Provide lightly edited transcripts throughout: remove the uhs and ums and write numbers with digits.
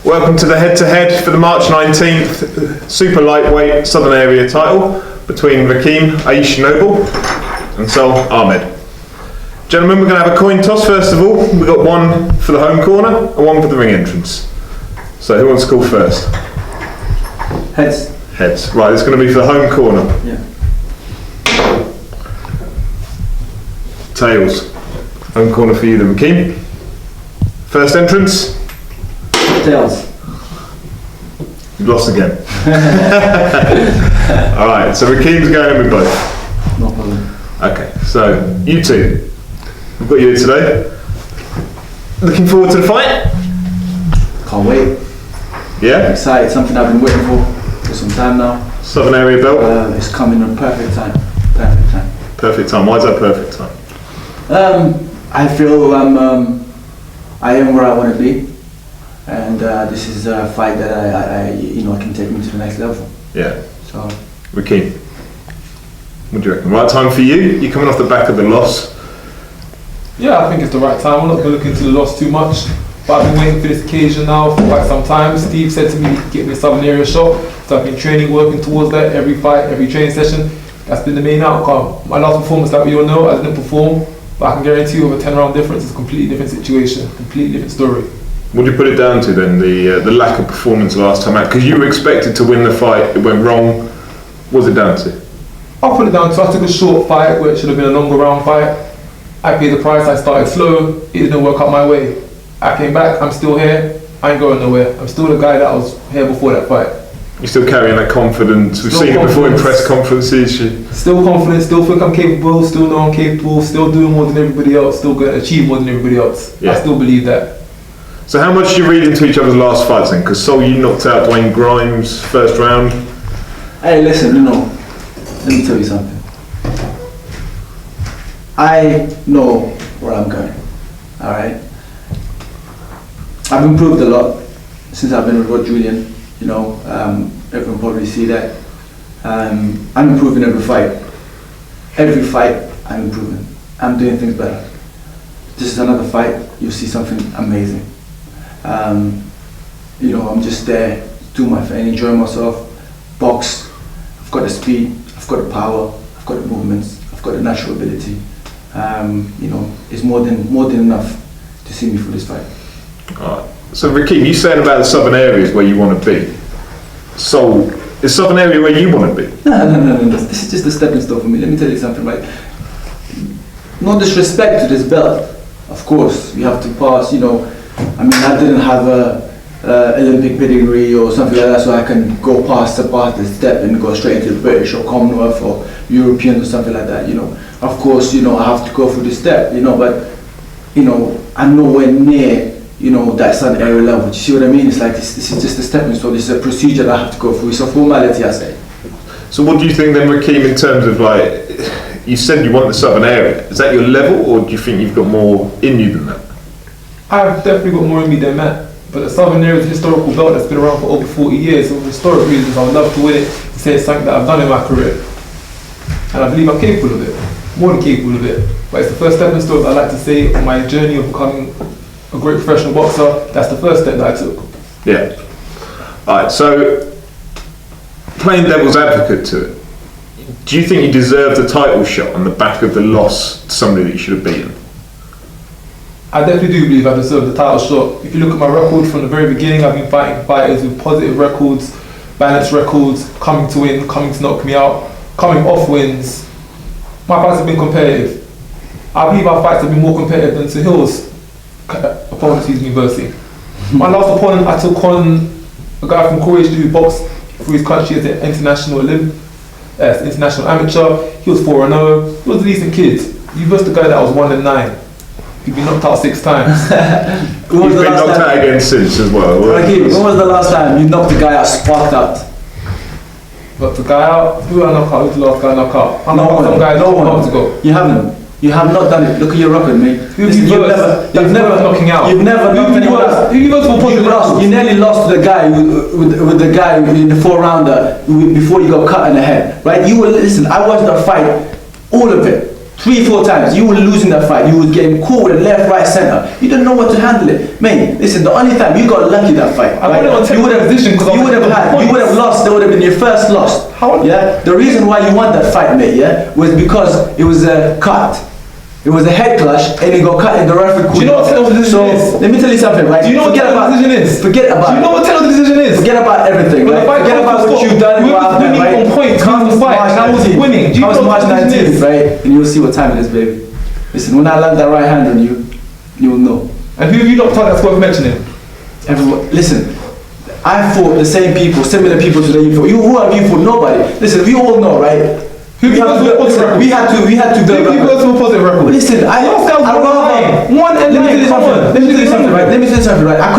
Welcome to the head-to-head for the March 19th super lightweight Southern Area title between Rakeem Noble and Sohail Ahmad. Gentlemen, we're going to have a coin toss first of all. We've got one for the home corner and one for the ring entrance. So who wants to call first? Heads. Heads. Right, it's going to be for the home corner. Yeah. Tails. Home corner for you then, Rakeem. First entrance. Tails. You've lost again. Alright, so Rakeem's going in with both. No problem. Okay, so you two, we've got you here today. Looking forward to the fight? Can't wait. Yeah? Excited, something I've been waiting for some time now. Southern Area belt? It's coming on perfect time. Perfect time. Perfect time. Why is that perfect time? I feel I am where I want to be. And this is a fight that I can take me to the next level. Yeah. So, Rakeem, what do you reckon? Right time for you? You're coming off the back of the loss. Yeah, I think it's the right time. I'm not going to look into the loss too much, but I've been waiting for this occasion now for quite some time. Steve said to me, get me a Southern Area shot. So I've been training, working towards that every fight, every training session. That's been the main outcome. My last performance, that we all know, I didn't perform, but I can guarantee you with a 10-round difference, it's a completely different situation, completely different story. What do you put it down to then, the lack of performance last time out? Because you were expected to win the fight, it went wrong. What was it down to? I'll put it down to I took a short fight where it should have been a longer round fight. I paid the price, I started slow, it didn't work out my way. I came back, I'm still here, I ain't going nowhere. I'm still the guy that was here before that fight. You're still carrying that confidence. We've Still seen it before in confidence. press conferences. Still confident, still think I'm capable, still know I'm capable, still doing more than everybody else, still going to achieve more than everybody else. Yeah. I still believe that. So how much do you read into each other's last fights then? Because you knocked out Dwayne Grimes first round. hey, listen, let me tell you something. I know where I'm going. All right. I've improved a lot since I've been with Julian. Everyone probably see that. I'm improving every fight. Every fight, I'm improving. I'm doing things better. This is another fight. You'll see something amazing. I'm just there, doing my thing, enjoying myself. Box. I've got the speed. I've got the power. I've got the movements. I've got the natural ability. It's more than enough to see me through this fight. Alright. So Rakeem, you saying about the Southern areas where you want to be. So is Southern area where you want to be? No. This is just a stepping stone for me. Let me tell you something, right? No disrespect to this belt. Of course, we have to pass, I didn't have a Olympic pedigree or something like that, so I can go past the step and go straight into the British or Commonwealth or European or something like that, Of course, I have to go through the step, but, I'm nowhere near, that Southern area level. Do you see what I mean? It's like, this is just a stepping stone. This is a procedure that I have to go through. It's a formality, I say. So what do you think then, Rakeem, in terms of you said you want the Southern area. Is that your level, or do you think you've got more in you than that? I've definitely got more in me than that. But the Southern Area is a historical belt that's been around for over 40 years. So for historic reasons, I would love to win it, to say it's something that I've done in my career. And I believe I'm capable of it, more than capable of it. But it's the first stepping stone that I like to say on my journey of becoming a great professional boxer. That's the first step that I took. Yeah. Alright, so playing devil's advocate to it, do you think you deserve the title shot on the back of the loss to somebody that you should have beaten? I definitely do believe I deserve the title shot. If you look at my record from the very beginning, I've been fighting fighters with positive records, balanced records, coming to win, coming to knock me out, coming off wins. My fights have been competitive. I believe our fights have been more competitive than Sohail's opponents he's been versing. My last opponent, I took on a guy from Croatia who boxed for his country as an international amateur. He was 4-0. He was a decent kid. You versed the guy that was 1-9. He'd been knocked out 6 times. He's been knocked out again since as well. Rakeem, when was the last time you knocked the guy out, sparked out? Knocked the guy out? Who did I knock out? Who's the last guy I knocked out? I knocked out some guy months ago. You haven't. You have not done it. Look at your record, mate. You've never knocking out. You've never knocked anyone out. Who you got for positive records? You nearly lost to the guy with the guy in the 4-rounder before you got cut in the head, right? Listen. I watched that fight, all of it. 3-4 times. You were losing that fight. You were getting caught with left, right, center. You didn't know what to handle it, man. Listen, the only time you got lucky that fight, right? You would have lost. That would have been your first loss. How? Yeah. The reason why you won that fight, mate, yeah, was because it was a cut. It was a head clash, and it got cut in the referee. Do you know what the decision is? Let me tell you something, right? Do you know what the decision is? Forget about. Do you know what the decision is? Forget about everything, right? Forget about what you've done. We were winning on points. Comes the fight, and I was winning. Do you know March what the decision 19th, is? right? And you'll see what time it is, baby. Listen, when I land that right hand on you, you'll know. And who have you not thought that's worth mentioning? Everyone, listen. I fought the same people, similar people to the you fought. Who have you fought? Nobody. Listen, we all know, right? We had to build up. People to a positive record. Listen, Let me tell you something, right? I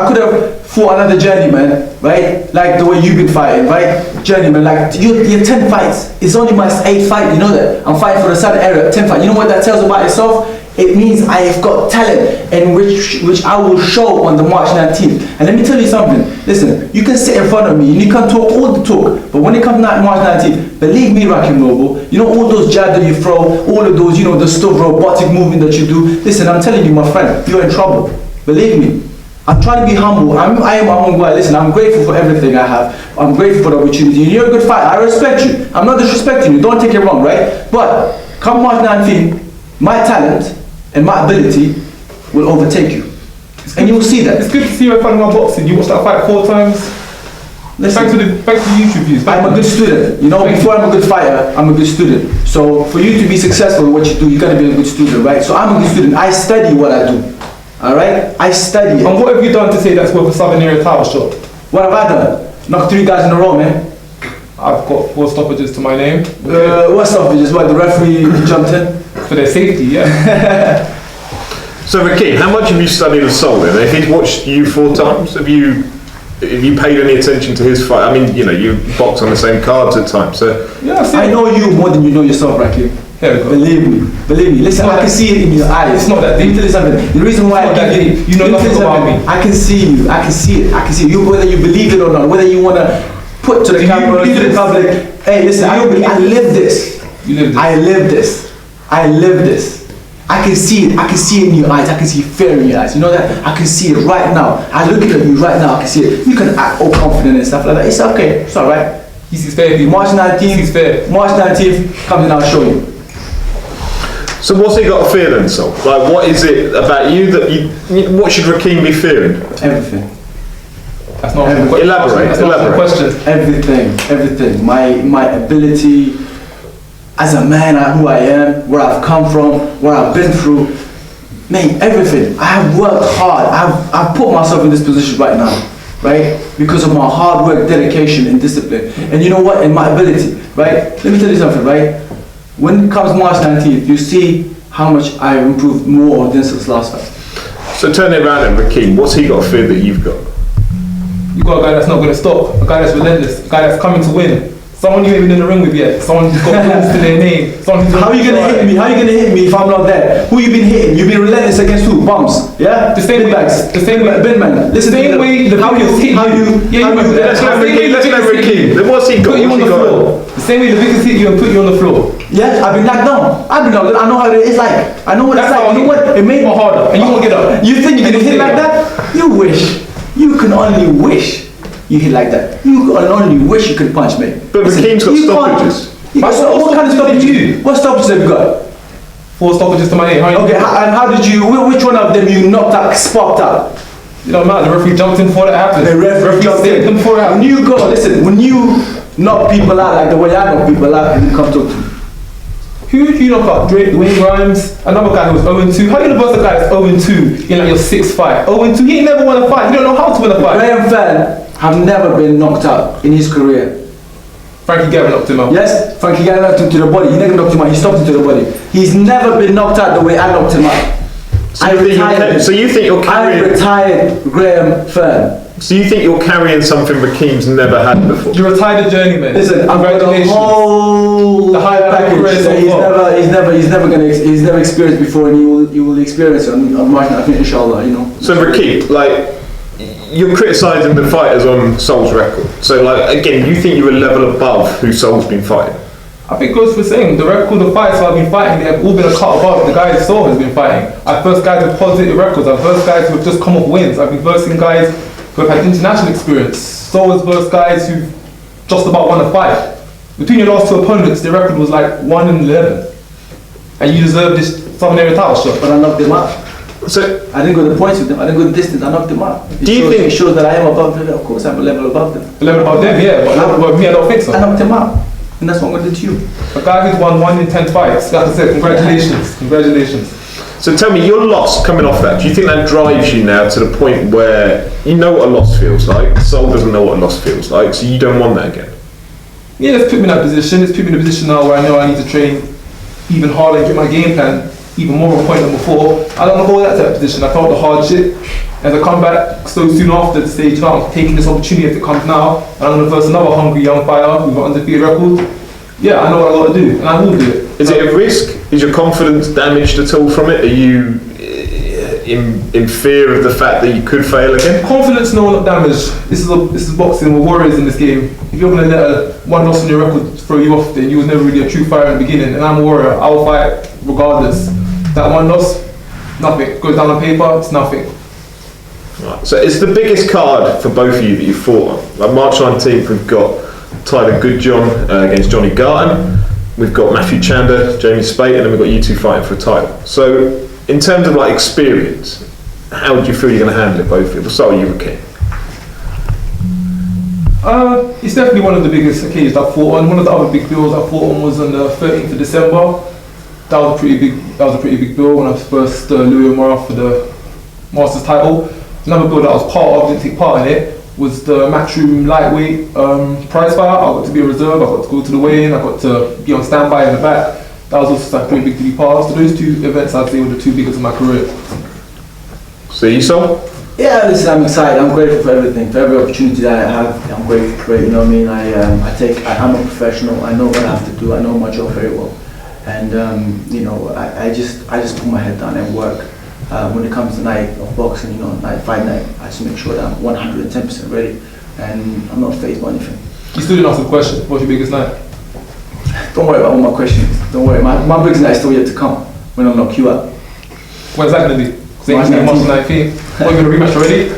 could have fought another journeyman, right? Like the way you've been fighting, right? Journeyman, like you're 10 fights. It's only my 8th fight, you know that? I'm fighting for the Southern area, 10 fights. You know what that tells about yourself? It means I have got talent, and which I will show on the March 19th. And let me tell you something. Listen, you can sit in front of me and you can talk all the talk, but when it comes to March 19th, believe me, Rakeem Noble, you know all those jabs that you throw, all of those, you know, the stuff robotic movement that you do. Listen, I'm telling you, my friend, you're in trouble. Believe me. I'm trying to be humble. I am a humble guy. Listen, I'm grateful for everything I have. I'm grateful for the opportunity. And you're a good fighter. I respect you. I'm not disrespecting you. Don't take it wrong, right? But come March 19th, my talent and my ability will overtake you. And you'll see that. It's good to see you fighting my boxing. You watched that fight 4 times. Thanks to the YouTube views. I'm a good student. You know, before I'm a good fighter, I'm a good student. So for you to be successful in what you do, you gotta be a good student, right? So I'm a good student. I study what I do. Alright? I study it. And what have you done to say that's worth a Southern area title shot? What have I done? Knocked 3 guys in a row, man. I've got 4 stoppages to my name. What stoppages? What, the referee jumped in? For their safety, yeah. So Rakeem, how much have you studied of Soul then? If he's watched you 4 times, have you paid any attention to his fight? I mean, you know, you box on the same cards at times, so... Yeah, I know you more than you know yourself, Rakeem. Here we go. Believe me. Listen, I can see it in your eyes. It's not that deep. Let me tell you something. The reason why You know nothing about me. I can see you. I can see you. Whether you believe it or not, whether you want to put to the camera, to the public. Hey, listen, I live this. You live this. I live this. I can see it. I can see it in your eyes. I can see fear in your eyes. You know that? I can see it right now. I look at you right now. I can see it. You can act all confident and stuff like that. It's okay. It's alright. He's fair. March 19th. March 19th. Come and I'll show you. So what's he got to fear then, Sol? Like, what is it about you that what should Rakeem be fearing? Everything. That's not Elaborate. That's not the question. Everything. My ability as a man, who I am, where I've come from, what I've been through. Man, everything. I have worked hard. I've put myself in this position right now, right? Because of my hard work, dedication, and discipline. And you know what? And my ability, right? Let me tell you something, right? When it comes March 19th, you see how much I've improved more than since last fight. So turn it around then, Rakeem. What's he got to fear that you've got? You got a guy that's not going to stop, a guy that's relentless, a guy that's coming to win. Someone you ain't been in the ring with yet. Someone who's got wins to their name. How are you gonna hit me? How are you gonna hit me if I'm not there? Who you been hitting? You've been relentless against who? Bums. Yeah? The same way. The same way. Bin man. Listen. The same way. Let's let Rakeem. Then what's he got? Put you on the floor. The same way the biggest hit you and put you on the floor. Yeah, I've been knocked down. I know how it is like. I know what it's like. You know what? It made me harder, and you won't get up. You think you're gonna hit like that? You wish. You can only wish. You hit like that. You can only wish you could punch me. But Rakeem's got stoppages. What kind of stoppages do you? What stoppages have you got? 4 stoppages to my name. Okay, and how did you? Which one of them you knocked out, sparked out? It don't matter. The referee jumped in before that happened. The referee jumped in before that happened. When you go, listen. When you knock people out like the way I knock people out, and you come talk to me. Who did you knock out? Dwayne Grimes, another guy who was 0-2. How are you gonna bust a guy that's 0-2 in like your 6th fight? 0-2. He ain't never won a fight. You don't know how to win a fight. Graham Fenn have never been knocked out in his career. Frankie Gavin knocked him out. Yes, Frankie Gavin knocked him to the body. He never knocked him out. He stopped him to the body. He's never been knocked out the way I knocked him out. So you think you're carrying? I retired Graham Fenn. So you think you're carrying something Rakeem's never had before? You retired a journeyman. Listen, I've got the whole package that he's never experienced before, and he will experience it on March 19th, inshallah. You know. So Rakeem, like, you're criticising the fighters on Soul's record. So like, again, you think you're a level above who Soul's been fighting? I think it goes for the same. The record of fights I've been fighting, they have all been a cut above the guys Soul has been fighting. I've versed guys with positive records. I've versed guys who have just come off wins. I've been versing guys who have had international experience. Soul has versed guys who've just about won a fight. Between your last two opponents, their record was like 1-11. And you deserve this Southern Area title shot. But I knocked them out. So, I didn't go the points with them. I didn't go the distance. I knocked them out. It shows that I am above them. Of course, I'm a level above them. A level above them, yeah. But me, I don't think so. I knocked them out. And that's what I'm going to do to you. A guy who's won 1 in 10 fights. Like I said, congratulations. Congratulations. so tell me, your loss coming off that, do you think that drives you now to the point where you know what a loss feels like? Soul doesn't know what a loss feels like, so you don't want that again? Yeah, it's put me in that position. It's put me in a position now where I know I need to train even harder and get my game plan even more on point than before. I don't want to go that type of position. I felt the hardship. As I come back so soon after to say, you know, I'm taking this opportunity if it comes now, and I'm going to verse another hungry young fighter who's got undefeated record. Yeah, I know what I got to do, and I will do it. Is it a risk? Is your confidence damaged at all from it? Are you in fear of the fact that you could fail again? Confidence, no, not damaged. This is boxing. We're warriors in this game. If you're going to let one loss on your record throw you off, then you was never really a true fighter in the beginning. And I'm a warrior. I will fight regardless. That one loss, nothing. Goes down on paper, it's nothing. Right. So it's the biggest card for both of you that you've fought on. Like March 19th, we've got Tyler Goodjohn against Johnny Garton. We've got Matthew Chander, Jamie Spate, and then we've got you two fighting for a title. So in terms of like experience, how do you feel you're going to handle it both? We'll start with you, Rakeem. It's definitely one of the biggest occasions I've fought on. One of the other big bills I fought on was on the 13th of December. That was a pretty big bill when I first Louis O'Mara for the Masters title. Another bill that I was part of, didn't take part in it, was the Matchroom lightweight prize fight. I got to be a reserve, I got to go to the weigh-in, I got to be on standby in the back. That was also like pretty big to be part of. So those two events I'd say were the two biggest of my career. So you, Sol? Yeah, listen, I'm excited. I'm grateful for everything, for every opportunity that I have. I'm grateful for it. You know what I mean? I'm a professional. I know what I have to do. I know my job very well, and you know, I just put my head down and work. When it comes to night of boxing, you know, fight night, I just make sure that I'm 110% ready, and I'm not fazed by anything. You still didn't ask the question. What's your biggest night? Don't worry about all my questions. Don't worry. My biggest night is still yet to come when I knock you out. When's that going to be? March 19th. What, you going to rematch already?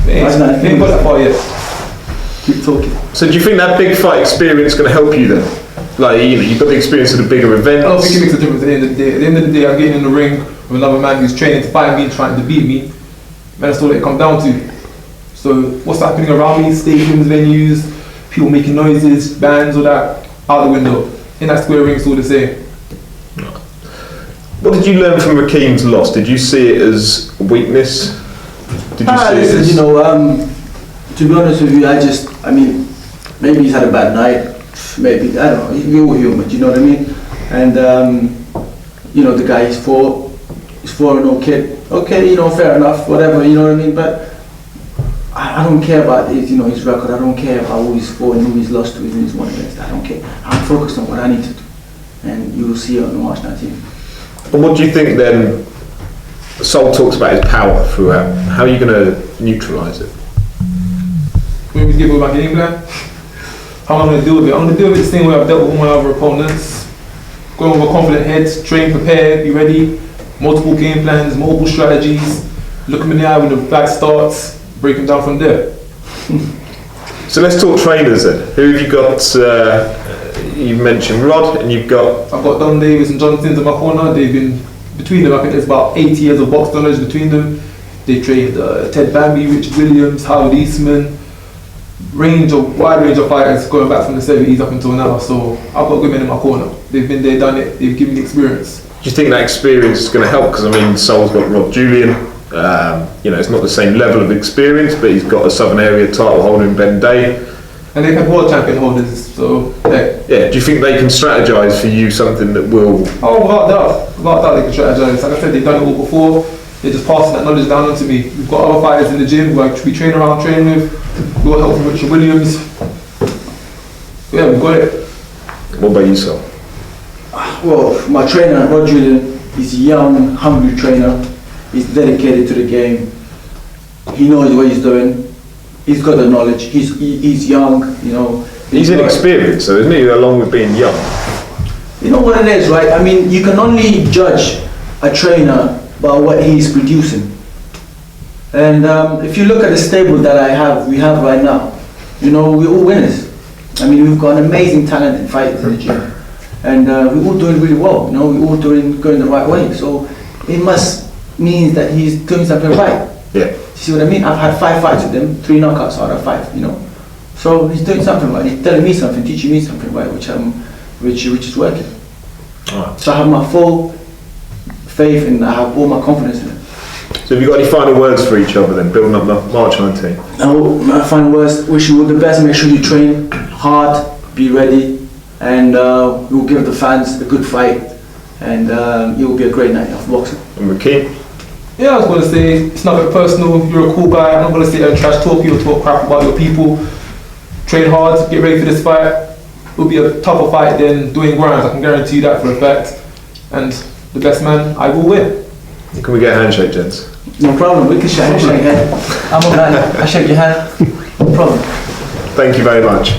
They ain't got that far yet. Keep talking. So do you think that big fight experience going to help you then? Like, you know, you've got the experience of the bigger events. I don't think it makes a difference at the end of the day. At the end of the day, I'm getting in the ring with another man who's training to fight me, trying to beat me. That's all it comes down to. So what's happening around me, stadiums, venues, people making noises, bands, all that, out the window. In that square ring, it's all the same. What did you learn from Rakeem's loss? Did you see it as weakness? Did you see it as... You know, to be honest with you, I mean, maybe he's had a bad night. Maybe, I don't know, we're all human, do you know what I mean? And, you know, the guy he's 4-0 kid. Okay, you know, fair enough, whatever, you know what I mean? But I don't care about his, you know, his record. I don't care about who he's fought and who he's lost to and who he's won against. I don't care. I'm focused on what I need to do. And you will see it on March 19th. And what do you think then, Sol talks about his power throughout, how are you going to neutralise it? When we give away my game plan, how am I going to deal with it? I'm going to deal with it the same way I've dealt with all my other opponents. Going with a confident head, train, prepare, be ready, multiple game plans, multiple strategies, look him in the eye when the fight starts, break him down from there. So let's talk trainers then. Who have you got? You mentioned Rod, and you've got... I've got Don Davis and John Sims in my corner. They've been, between them, I think there's about 8 years of box knowledge between them. They trained Ted Bambi, Richard Williams, Howard Eastman, wide range of fighters going back from the 70s up until now. So I've got good men in my corner. They've been there, done it, they've given me experience. Do you think that experience is going to help? Because I mean, Sol's got Rob Julian. You know, it's not the same level of experience, but he's got a Southern Area title holder in Ben Day. And they've had world champion holders, so yeah. Do you think they can strategise for you something that will... Oh, without doubt they can strategise. Like I said, they've done it all before. They're just passing that knowledge down onto me. We've got other fighters in the gym who we train with. We've got help from Richard Williams. Yeah, we've got it. What about you, Sol? Well, my trainer, Rod Julian, he's a young, hungry trainer. He's dedicated to the game. He knows what he's doing. He's got the knowledge. He's young, you know. He's inexperienced, though, isn't he? Along with being young. You know what it is, right? I mean, you can only judge a trainer by what he's producing. And if you look at the stable that we have right now, you know, we're all winners. I mean, we've got an amazing talent in fighters in the gym. And we're all doing really well, you know, we're all going the right way. So it must mean that he's doing something right. Yeah. See what I mean? I've had 5 fights with him, 3 knockouts out of 5, you know. So he's doing something right. He's telling me something, teaching me something right, which is working. Alright. So I have my full faith and I have all my confidence in him. So have you got any final words for each other then, building up March 19? Now, my final words, wish you all the best. Make sure you train hard, be ready, and we'll give the fans a good fight, and it will be a great night of boxing. And Rakeem? Yeah, I was going to say, it's nothing personal, you're a cool guy, I'm not going to sit there and trash talk you or talk crap about your people. Train hard, get ready for this fight. It'll be a tougher fight than doing grinds, I can guarantee you that for a fact. And the best man, I will win. Can we get a handshake, gents? No problem, we can shake your hand. I'm a man, I shake your hand, no problem. Thank you very much.